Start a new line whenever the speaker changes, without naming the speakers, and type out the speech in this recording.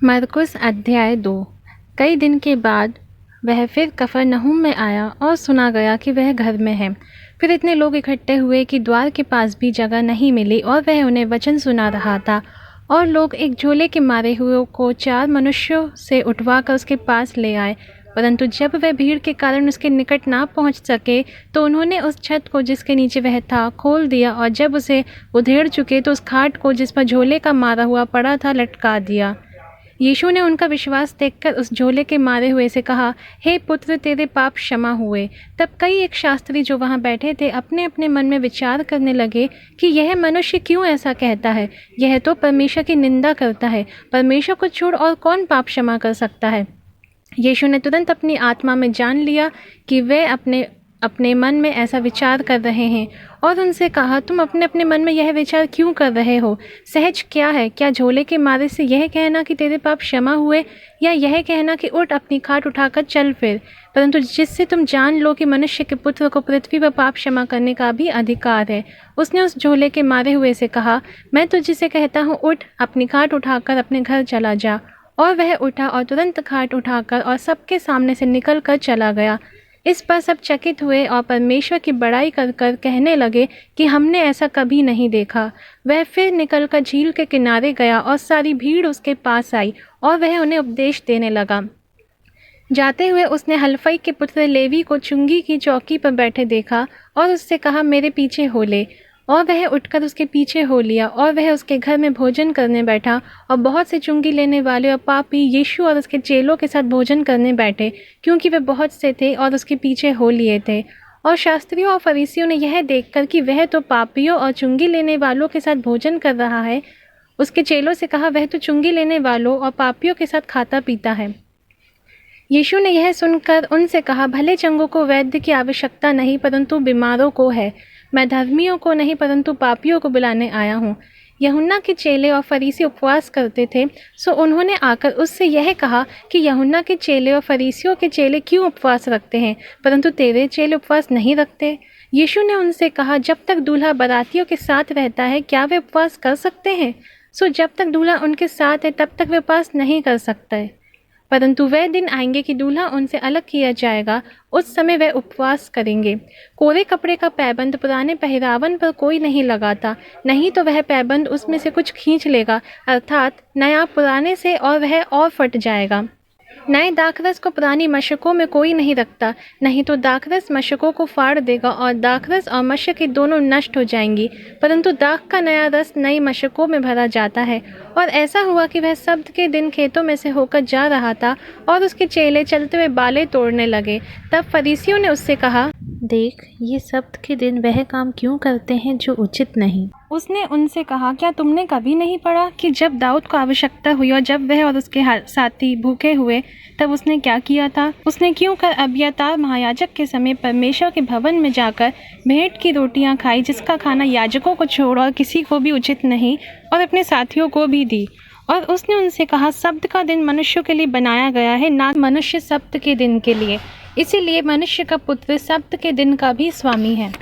मरकुस अध्याय 2। कई दिन के बाद वह फिर कफरनहूम में आया और सुना गया कि वह घर में है। फिर इतने लोग इकट्ठे हुए कि द्वार के पास भी जगह नहीं मिली और वह उन्हें वचन सुना रहा था। और लोग एक झोले के मारे हुए को 4 मनुष्यों से उठवाकर उसके पास ले आए। परंतु जब वह भीड़ के कारण उसके निकट ना पहुंच सके तो उन्होंने उस छत को जिसके नीचे वह था खोल दिया, और जब उसे उधेड़ चुके तो उस खाट को जिस पर झोले का मारा हुआ पड़ा था लटका दिया। यीशु ने उनका विश्वास देखकर उस झोले के मारे हुए से कहा, हे पुत्र, तेरे पाप क्षमा हुए। तब कई एक शास्त्री जो वहाँ बैठे थे अपने अपने मन में विचार करने लगे कि यह मनुष्य क्यों ऐसा कहता है। यह तो परमेश्वर की निंदा करता है। परमेश्वर को छोड़ और कौन पाप क्षमा कर सकता है। यीशु ने तुरंत अपनी आत्मा में जान लिया कि वे अपने मन में ऐसा विचार कर रहे हैं, और उनसे कहा, तुम अपने अपने मन में यह विचार क्यों कर रहे हो। सहज क्या है, क्या झोले के मारे से यह कहना कि तेरे पाप क्षमा हुए, या यह कहना कि उठ अपनी खाट उठाकर चल फिर। परंतु जिससे तुम जान लो कि मनुष्य के पुत्र को पृथ्वी पर पाप क्षमा करने का भी अधिकार है। उसने उस झोले के मारे हुए से कहा, मैं तुझसे कहता हूँ, उठ अपनी खाट उठाकर अपने घर चला जा। और वह उठा और तुरंत खाट उठाकर और सबके सामने से निकल कर चला गया। इस पर सब चकित हुए और परमेश्वर की बड़ाई कर कर कहने लगे कि हमने ऐसा कभी नहीं देखा। वह फिर निकलकर झील के किनारे गया और सारी भीड़ उसके पास आई और वह उन्हें उपदेश देने लगा। जाते हुए उसने हलफई के पुत्र लेवी को चुंगी की चौकी पर बैठे देखा और उससे कहा, मेरे पीछे हो ले। और वह उठकर उसके पीछे हो लिया, और वह उसके घर में भोजन करने बैठा। और बहुत से चुंगी लेने वाले और पापी यीशु और उसके चेलों के साथ भोजन करने बैठे, क्योंकि वे बहुत से थे और उसके पीछे हो लिए थे। और शास्त्रियों और फरीसियों ने यह देखकर कि वह तो पापियों और चुंगी लेने वालों के साथ भोजन कर रहा है, उसके चेलों से कहा, वह तो चुंगी लेने वालों और पापियों के साथ खाता पीता है। यीशु ने यह सुनकर उनसे कहा, भले चंगों को वैद्य की आवश्यकता नहीं, परंतु बीमारों को है। मैं धर्मियों को नहीं परंतु पापियों को बुलाने आया हूँ। यूहन्ना के चेले और फरीसी उपवास करते थे, सो उन्होंने आकर उससे यह कहा कि यूहन्ना के चेले और फरीसियों के चेले क्यों उपवास रखते हैं, परंतु तेरे चेले उपवास नहीं रखते। यीशु ने उनसे कहा, जब तक दूल्हा बारातियों के साथ रहता है क्या वे उपवास कर सकते हैं। सो जब तक दूल्हा उनके साथ है तब तक वे उपवास नहीं कर सकते। परंतु वह दिन आएंगे कि दूल्हा उनसे अलग किया जाएगा, उस समय वह उपवास करेंगे। कोरे कपड़े का पैबंद पुराने पहरावन पर कोई नहीं लगाता, नहीं तो वह पैबंद उसमें से कुछ खींच लेगा, अर्थात नया पुराने से, और वह और फट जाएगा। नए दाखरस को पुरानी मशकों में कोई नहीं रखता, नहीं तो दाखरस मशकों को फाड़ देगा और दाखरस और मशकें दोनों नष्ट हो जाएंगी। परंतु दाख का नया रस नई मशकों में भरा जाता है। और ऐसा हुआ कि वह सब्त के दिन खेतों में से होकर जा रहा था और उसके चेले चलते हुए बालें तोड़ने लगे। तब फरीसियों ने उससे कहा, देख, ये सब्त के दिन वह काम क्यों करते हैं जो उचित नहीं। उसने उनसे कहा, क्या तुमने कभी नहीं पढ़ा कि जब दाऊद को आवश्यकता हुई और जब वह और उसके साथी भूखे हुए तब उसने क्या किया था। उसने क्यों कर अबियातार महायाजक के समय परमेश्वर के भवन में जाकर भेंट की रोटियां खाई, जिसका खाना याजकों को छोड़ और किसी को भी उचित नहीं, और अपने साथियों को भी दी। और उसने उनसे कहा, सब्त का दिन मनुष्यों के लिए बनाया गया है, ना मनुष्य सब्त के दिन के लिए। इसीलिए मनुष्य का पुत्र सब्त के दिन का भी स्वामी है।